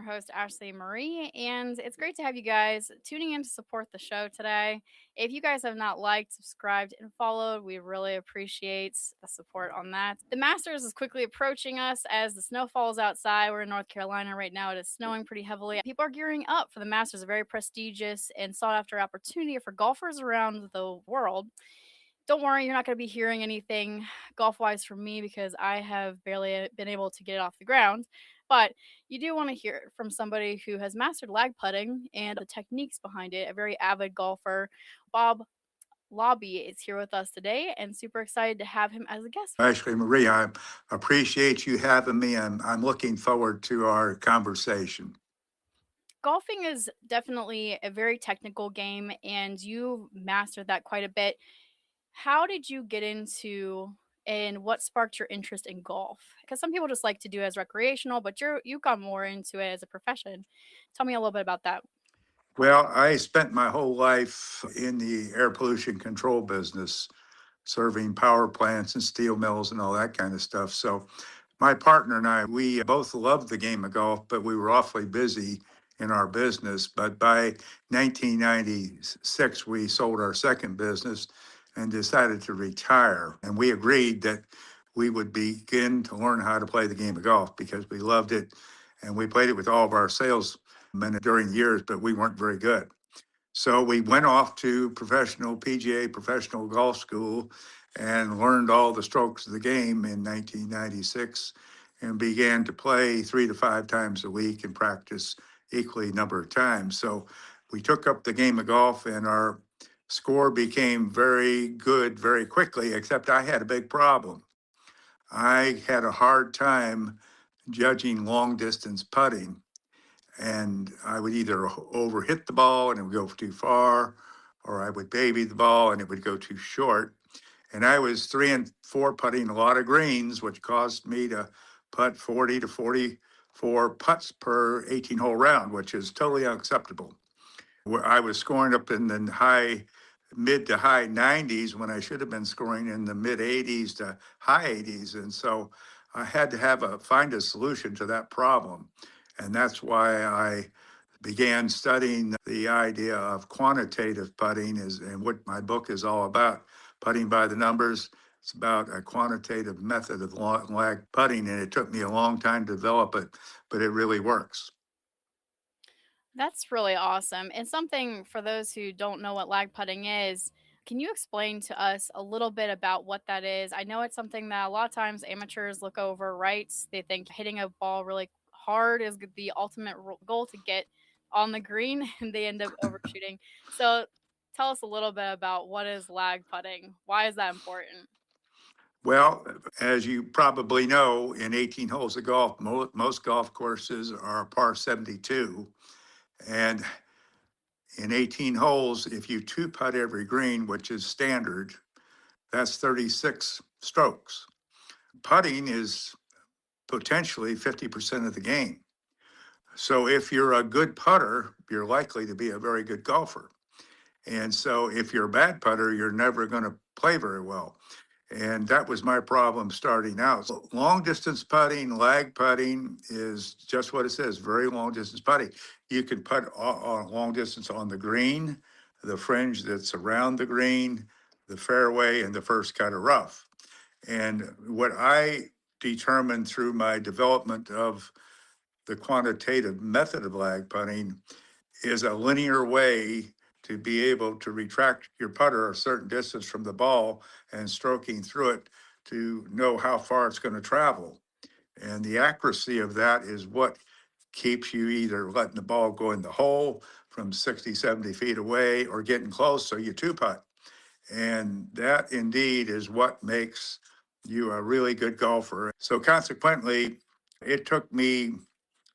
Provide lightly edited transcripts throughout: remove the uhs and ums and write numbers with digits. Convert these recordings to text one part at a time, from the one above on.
host, Ashley Marie, and it's great to have you guys tuning in to support the show today. If you guys have not liked, subscribed, and followed, we really appreciate the support on that. The Masters is quickly approaching us as the snow falls outside. We're in North Carolina right now. It is snowing pretty heavily. People are gearing up for the Masters, a very prestigious and sought after opportunity for golfers around the world. Don't worry, you're not going to be hearing anything golf wise from me because I have barely been able to get it off the ground. But you do want to hear it from somebody who has mastered lag putting and the techniques behind it, a very avid golfer. Bob Labbe is here with us today and super excited to have him as a guest. Ashley Marie, I appreciate you having me, and I'm looking forward to our conversation. Golfing is definitely a very technical game, and you mastered that quite a bit. How did you get into and what sparked your interest in golf? Because some people just like to do it as recreational, but you've gone more into it as a profession. Tell me a little bit about that. Well, I spent my whole life in the air pollution control business, serving power plants and steel mills and all that kind of stuff. So, my partner and I, we both loved the game of golf, but we were awfully busy in our business. But by 1996, we sold our second business and decided to retire. And we agreed that we would begin to learn how to play the game of golf because we loved it. And we played it with all of our salesmen during the years, but we weren't very good. So we went off to professional PGA, professional golf school, and learned all the strokes of the game in 1996 and began to play 3 to 5 times a week and practice equally number of times. So we took up the game of golf and our score became very good very quickly, except I had a big problem. I had a hard time judging long distance putting, and I would either over hit the ball and it would go too far, or I would baby the ball and it would go too short. And I was 3 and 4 putting a lot of greens, which caused me to putt 40 to 44 putts per 18-hole round, which is totally unacceptable. Where I was scoring up in the mid to high 90s when I should have been scoring in the mid 80s to high 80s. And so I had to find a solution to that problem. And that's why I began studying the idea of quantitative putting and what my book is all about, putting by the numbers. It's about a quantitative method of lag putting, and it took me a long time to develop it, but it really works. That's really awesome. And something for those who don't know what lag putting is, can you explain to us a little bit about what that is? I know it's something that a lot of times amateurs look over, right? They think hitting a ball really hard is the ultimate goal to get on the green, and they end up overshooting. So tell us a little bit about what is lag putting. Why is that important? Well, as you probably know, in 18 holes of golf, most golf courses are par 72. And in 18 holes, if you two putt every green, which is standard, that's 36 strokes. Putting is potentially 50% of the game. So if you're a good putter, you're likely to be a very good golfer. And so if you're a bad putter, you're never going to play very well. And that was my problem starting out. So long distance putting, lag putting is just what it says, very long distance putting. You can putt long distance on the green, the fringe that's around the green, the fairway, and the first cut of rough. And what I determined through my development of the quantitative method of lag putting is a linear way to be able to retract your putter a certain distance from the ball and stroking through it to know how far it's going to travel. And the accuracy of that is what keeps you either letting the ball go in the hole from 60, 70 feet away or getting close so you two putt. And that indeed is what makes you a really good golfer. So consequently, it took me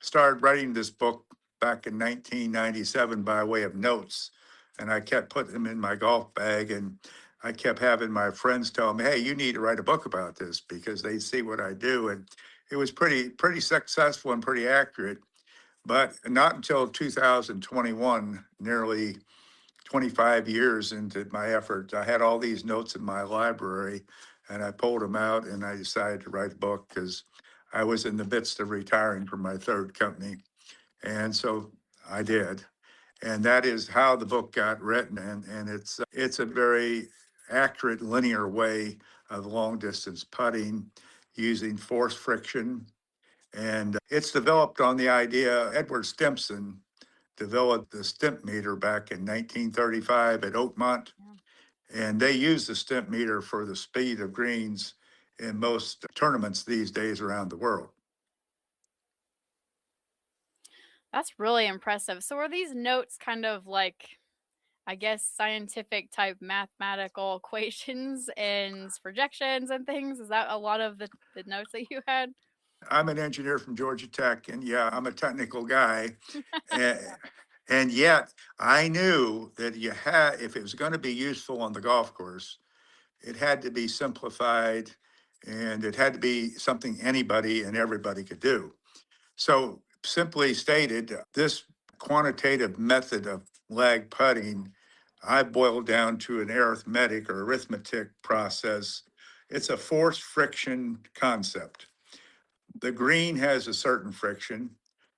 started writing this book back in 1997 by way of notes, and I kept putting them in my golf bag, and I kept having my friends tell me, "Hey, you need to write a book about this," because they see what I do, and it was pretty successful and pretty accurate. But not until 2021, nearly 25 years into my efforts, I had all these notes in my library, and I pulled them out, and I decided to write a book because I was in the midst of retiring from my third company, And so I did. And that is how the book got written. And it's a very accurate linear way of long distance putting using force friction. And it's developed on the idea, Edward Stimpson developed the stimp meter back in 1935 at Oakmont. Yeah. And they use the stimp meter for the speed of greens in most tournaments these days around the world. That's really impressive. So, are these notes kind of like, I guess, scientific type mathematical equations and projections and things? Is that a lot of the notes that you had? I'm an engineer from Georgia Tech, and yeah, I'm a technical guy. And, and yet, I knew that if it was going to be useful on the golf course, it had to be simplified and it had to be something anybody and everybody could do. So, simply stated, this quantitative method of lag putting, I boiled down to an arithmetic or arithmetic process. It's a force friction concept. The green has a certain friction,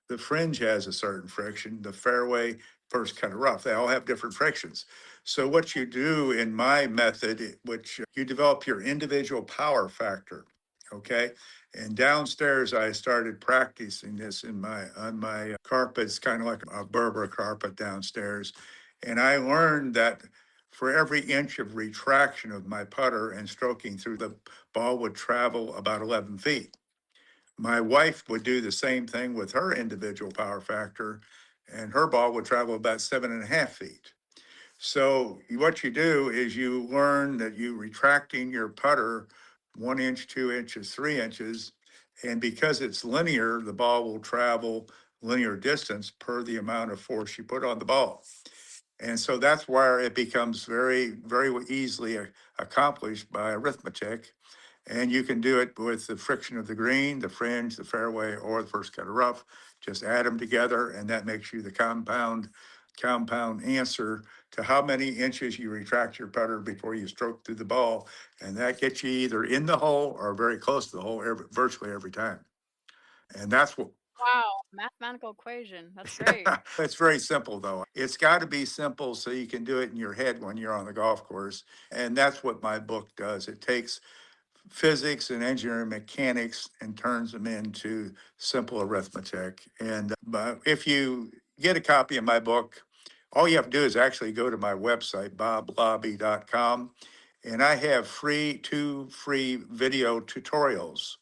the fringe has a certain friction, the fairway, first cut of rough, they all have different frictions. So what you do in my method, which you develop your individual power factor, okay? And downstairs, I started practicing this on my carpets, kind of like a Berber carpet downstairs. And I learned that for every inch of retraction of my putter and stroking through, the ball would travel about 11 feet. My wife would do the same thing with her individual power factor, and her ball would travel about 7.5 feet. So what you do is you learn that you retracting your putter 1 inch, 2 inches, 3 inches, and because it's linear, the ball will travel linear distance per the amount of force you put on the ball. And so that's where it becomes very, very easily accomplished by arithmetic. And you can do it with the friction of the green, the fringe, the fairway, or the first cut of rough. Just add them together, and that makes you the compound answer to how many inches you retract your putter before you stroke through the ball. And that gets you either in the hole or very close to the hole virtually every time. And that's what Wow, mathematical equation. That's great. it's very simple though. It's got to be simple so you can do it in your head when you're on the golf course. And that's what my book does. It takes physics and engineering mechanics and turns them into simple arithmetic. And but if you get a copy of my book, all you have to do is actually go to my website, boblobby.com, and I have two free video tutorials,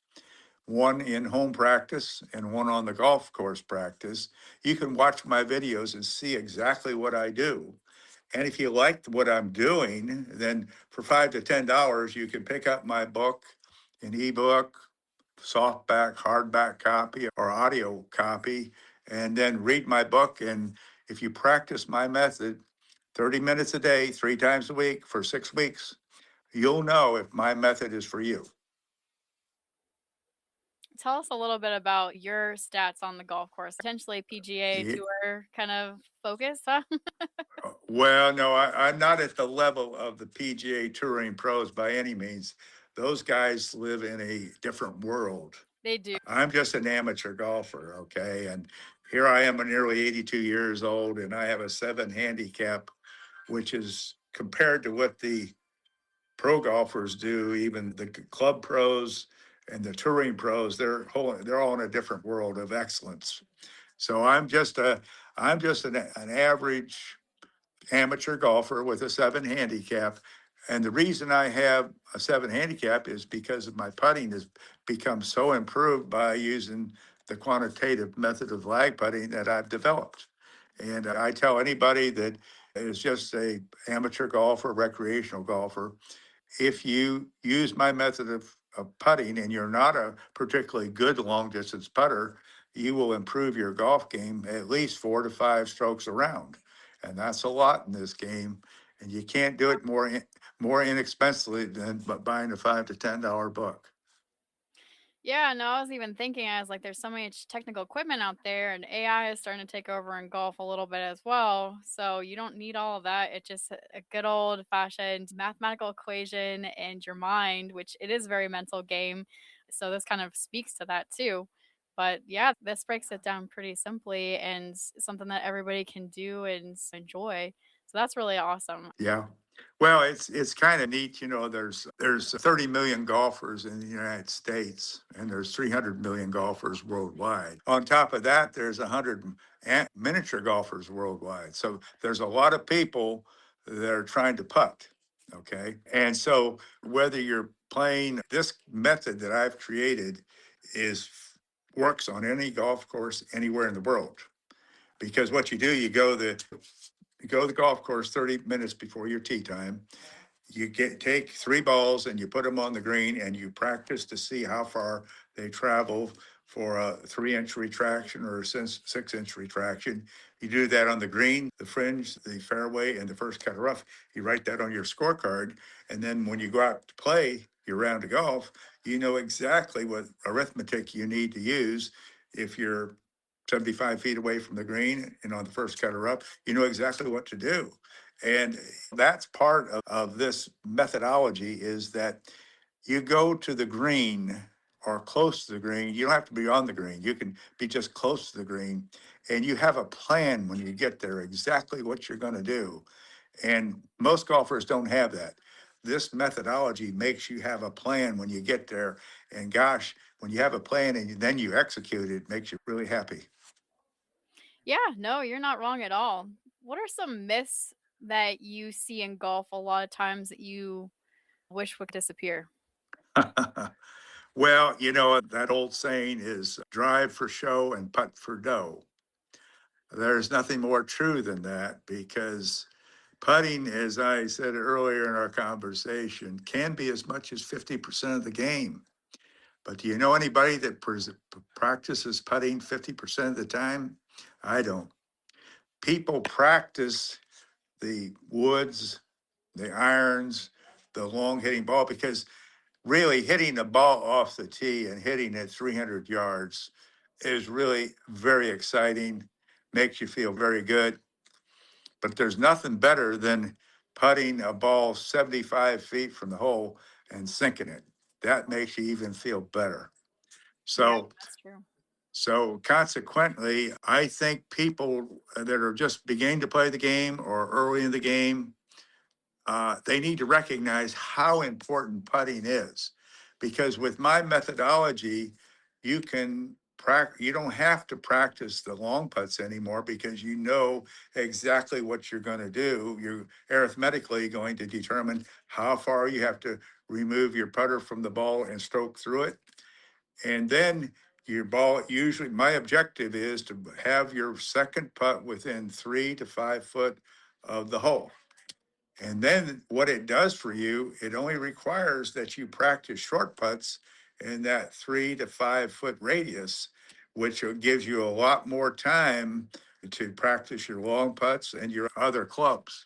one in home practice and one on the golf course practice. You can watch my videos and see exactly what I do. And if you like what I'm doing, then for $5 to $10, you can pick up my book, an ebook, softback, hardback copy, or audio copy, and then read my book. And if you practice my method 30 minutes a day, 3 times a week for 6 weeks, you'll know if my method is for you. Tell us a little bit about your stats on the golf course. Potentially PGA Yeah. Tour kind of focus, huh? Well, no, I'm not at the level of the PGA Touring pros by any means. Those guys live in a different world. They do. I'm just an amateur golfer, okay? And here I am, nearly 82 years old, and I have a 7 handicap, which is compared to what the pro golfers do, even the club pros and the touring pros, they're all in a different world of excellence. So I'm just an average amateur golfer with a 7 handicap. And the reason I have a 7 handicap is because of my putting has become so improved by using the quantitative method of lag putting that I've developed. And I tell anybody that is just a amateur golfer, recreational golfer, if you use my method of putting and you're not a particularly good long distance putter, you will improve your golf game at least 4 to 5 strokes around. And that's a lot in this game. And you can't do it more inexpensively than buying a $5 to $10 book. Yeah, no, I was even thinking, I was like, there's so much technical equipment out there, and AI is starting to take over in golf a little bit as well. So you don't need all of that. It's just a good old fashioned mathematical equation and your mind, which it is a very mental game. So this kind of speaks to that too. But yeah, this breaks it down pretty simply and something that everybody can do and enjoy. So that's really awesome. Yeah. Well, it's kind of neat, there's 30 million golfers in the United States and there's 300 million golfers worldwide. On top of that, there's 100 miniature golfers worldwide. So there's a lot of people that are trying to putt, okay? And so whether you're playing this method that I've created is works on any golf course anywhere in the world. Because what you do, you go to the golf course 30 minutes before your tee time. You take three balls and you put them on the green and you practice to see how far they travel for a 3-inch retraction or a 6-inch retraction. You do that on the green, the fringe, the fairway, and the first cut of rough. You write that on your scorecard. And then when you go out to play your round of golf, you know exactly what arithmetic you need to use. If you're 75 feet away from the green and on the first cut of rough, you know exactly what to do. And that's part of this methodology is that you go to the green or close to the green. You don't have to be on the green. You can be just close to the green. And you have a plan when you get there, exactly what you're going to do. And most golfers don't have that. This methodology makes you have a plan when you get there. And gosh, when you have a plan and then you execute it, it makes you really happy. Yeah, no, you're not wrong at all. What are some myths that you see in golf a lot of times that you wish would disappear? Well, that old saying is drive for show and putt for dough. There's nothing more true than that because putting, as I said earlier in our conversation, can be as much as 50% of the game. But do you know anybody that practices putting 50% of the time? I don't. People practice the woods, the irons, the long hitting ball because really hitting the ball off the tee and hitting it 300 yards is really very exciting, makes you feel very good. But there's nothing better than putting a ball 75 feet from the hole and sinking it. That makes you even feel better. Yeah, So, that's true. so consequently, I think people that are just beginning to play the game or early in the game, they need to recognize how important putting is. Because with my methodology, you don't have to practice the long putts anymore because you know exactly what you're going to do. You're arithmetically going to determine how far you have to remove your putter from the ball and stroke through it. And then your ball, usually my objective is to have your second putt within 3 to 5 foot of the hole. And then what it does for you, it only requires that you practice short putts in that 3 to 5 foot radius, which gives you a lot more time to practice your long putts and your other clubs.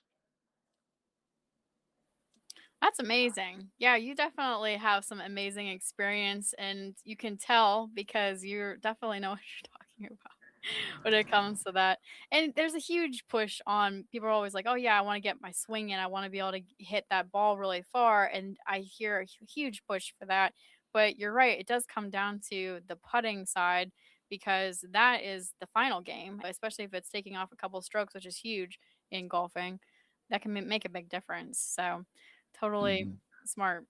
That's amazing. Yeah, you definitely have some amazing experience, and you can tell because you definitely know what you're talking about when it comes to that. And there's a huge push on people are always like, "Oh yeah, I want to get my swing in. I want to be able to hit that ball really far." And I hear a huge push for that. But you're right, it does come down to the putting side because that is the final game, especially if it's taking off a couple strokes, which is huge in golfing. That can make a big difference. So, totally Mhm. smart.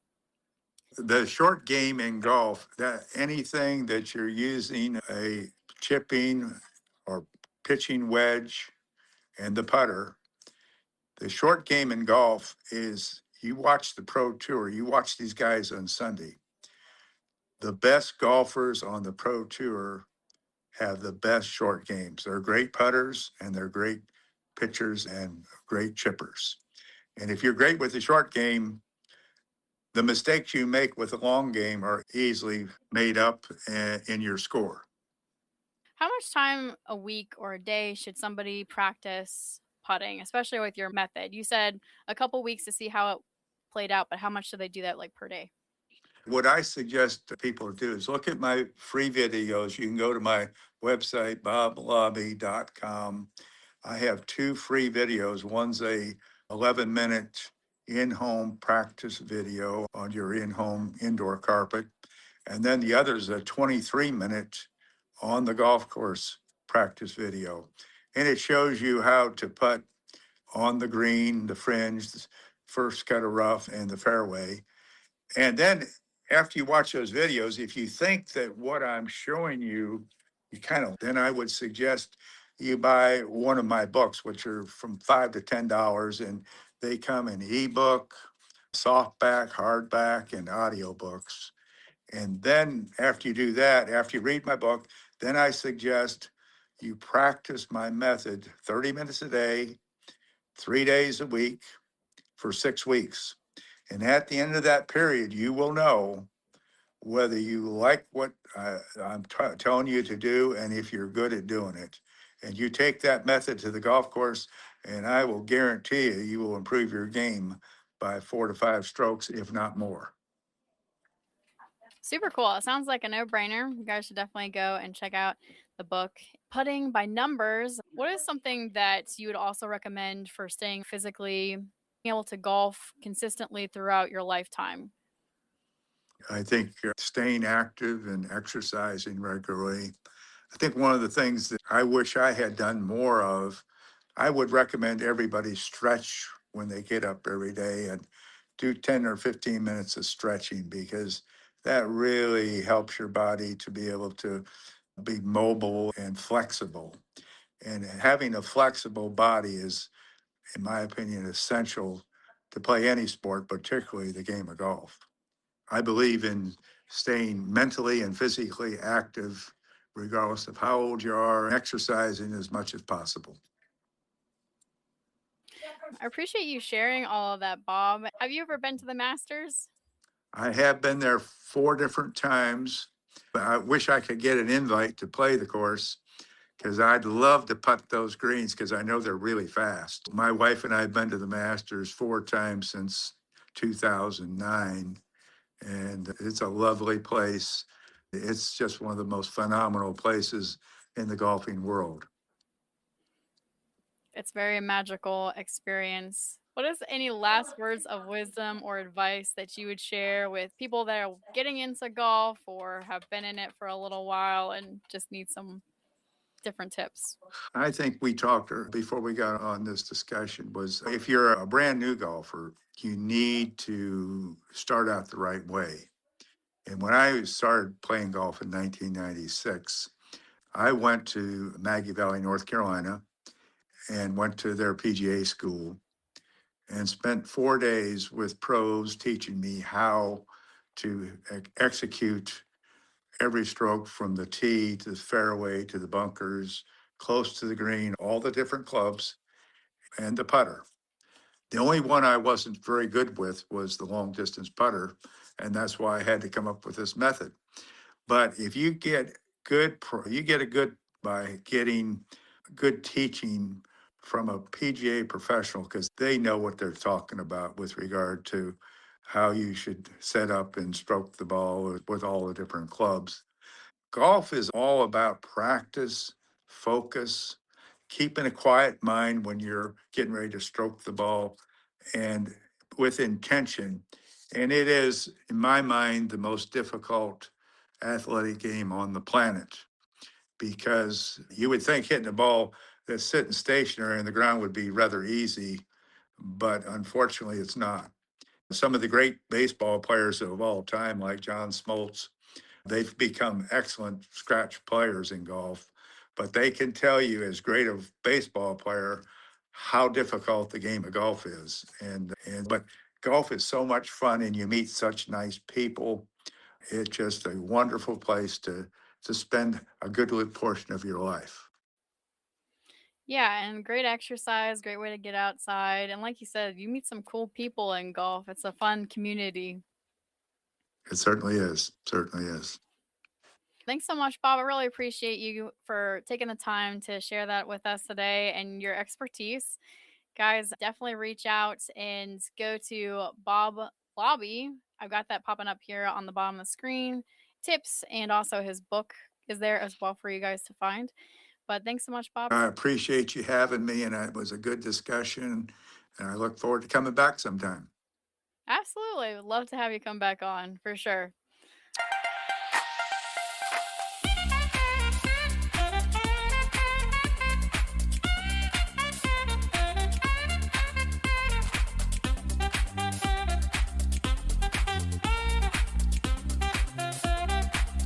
The short game in golf, that anything that you're using a chipping or pitching wedge and the putter, the short game in golf is you watch the pro tour, you watch these guys on Sunday. The best golfers on the pro tour have the best short games. They're great putters and they're great pitchers and great chippers. And if you're great with the short game, the mistakes you make with the long game are easily made up in your score. How much time a week or a day should somebody practice putting, especially with your method? You said a couple weeks to see how it played out, but how much do they do that like per day? What I suggest people do is look at my free videos. You can go to my website, boblobby.com. I have two free videos. One's a 11-minute in-home practice video on your in-home indoor carpet. And then the other is a 23-minute on the golf course practice video. And it shows you how to putt on the green, the fringe, the first cut of rough, and the fairway. And then after you watch those videos, if you think that what I'm showing you, you kind of, then I would suggest you buy one of my books, which are from $5 to $10, and they come in ebook, softback, hardback, and audiobooks. And then after you do that, after you read my book, then I suggest you practice my method 30 minutes a day, 3 days a week for 6 weeks. And at the end of that period, you will know whether you like what I'm telling you to do and if you're good at doing it. And you take that method to the golf course, and I will guarantee you, you will improve your game by 4 to 5 strokes, if not more. Super cool. It sounds like a no-brainer. You guys should definitely go and check out the book. Putting by numbers. What is something that you would also recommend for staying physically being able to golf consistently throughout your lifetime? I think staying active and exercising regularly. I think one of the things that I wish I had done more of, I would recommend everybody stretch when they get up every day and do 10 or 15 minutes of stretching, because that really helps your body to be able to be mobile and flexible. And having a flexible body is, in my opinion, essential to play any sport, particularly the game of golf. I believe in staying mentally and physically active, regardless of how old you are, exercising as much as possible. I appreciate you sharing all of that, Bob. Have you ever been to the Masters? I have been there 4 different times. I wish I could get an invite to play the course, because I'd love to putt those greens because I know they're really fast. My wife and I have been to the Masters 4 times since 2009, and it's a lovely place. It's just one of the most phenomenal places in the golfing world. It's very magical experience. What is any last words of wisdom or advice that you would share with people that are getting into golf or have been in it for a little while and just need some different tips? I think we talked before we got on this discussion was, if you're a brand new golfer, you need to start out the right way. And when I started playing golf in 1996, I went to Maggie Valley, North Carolina, and went to their PGA school and spent 4 days with pros teaching me how to execute every stroke from the tee to the fairway to the bunkers, close to the green, all the different clubs, and the putter. The only one I wasn't very good with was the long distance putter. And that's why I had to come up with this method. But if you get you get a good by getting good teaching from a PGA professional, because they know what they're talking about with regard to how you should set up and stroke the ball with all the different clubs. Golf is all about practice, focus, keeping a quiet mind when you're getting ready to stroke the ball, and with intention. And it is, in my mind, the most difficult athletic game on the planet, because you would think hitting a ball that's sitting stationary on the ground would be rather easy, but unfortunately, it's not. Some of the great baseball players of all time, like John Smoltz, they've become excellent scratch players in golf, but they can tell you, as great a baseball player, how difficult the game of golf is. But golf is so much fun, and you meet such nice people. It's just a wonderful place to spend a good portion of your life. Yeah, and great exercise, great way to get outside. And like you said, you meet some cool people in golf. It's a fun community. It certainly is. Certainly is. Thanks so much, Bob. I really appreciate you for taking the time to share that with us today and your expertise. Guys, definitely reach out and go to Bob Labbe. I've got that popping up here on the bottom of the screen. Tips and also his book is there as well for you guys to find. But thanks so much, Bob. I appreciate you having me, and it was a good discussion. And I look forward to coming back sometime. Absolutely. Would love to have you come back on for sure.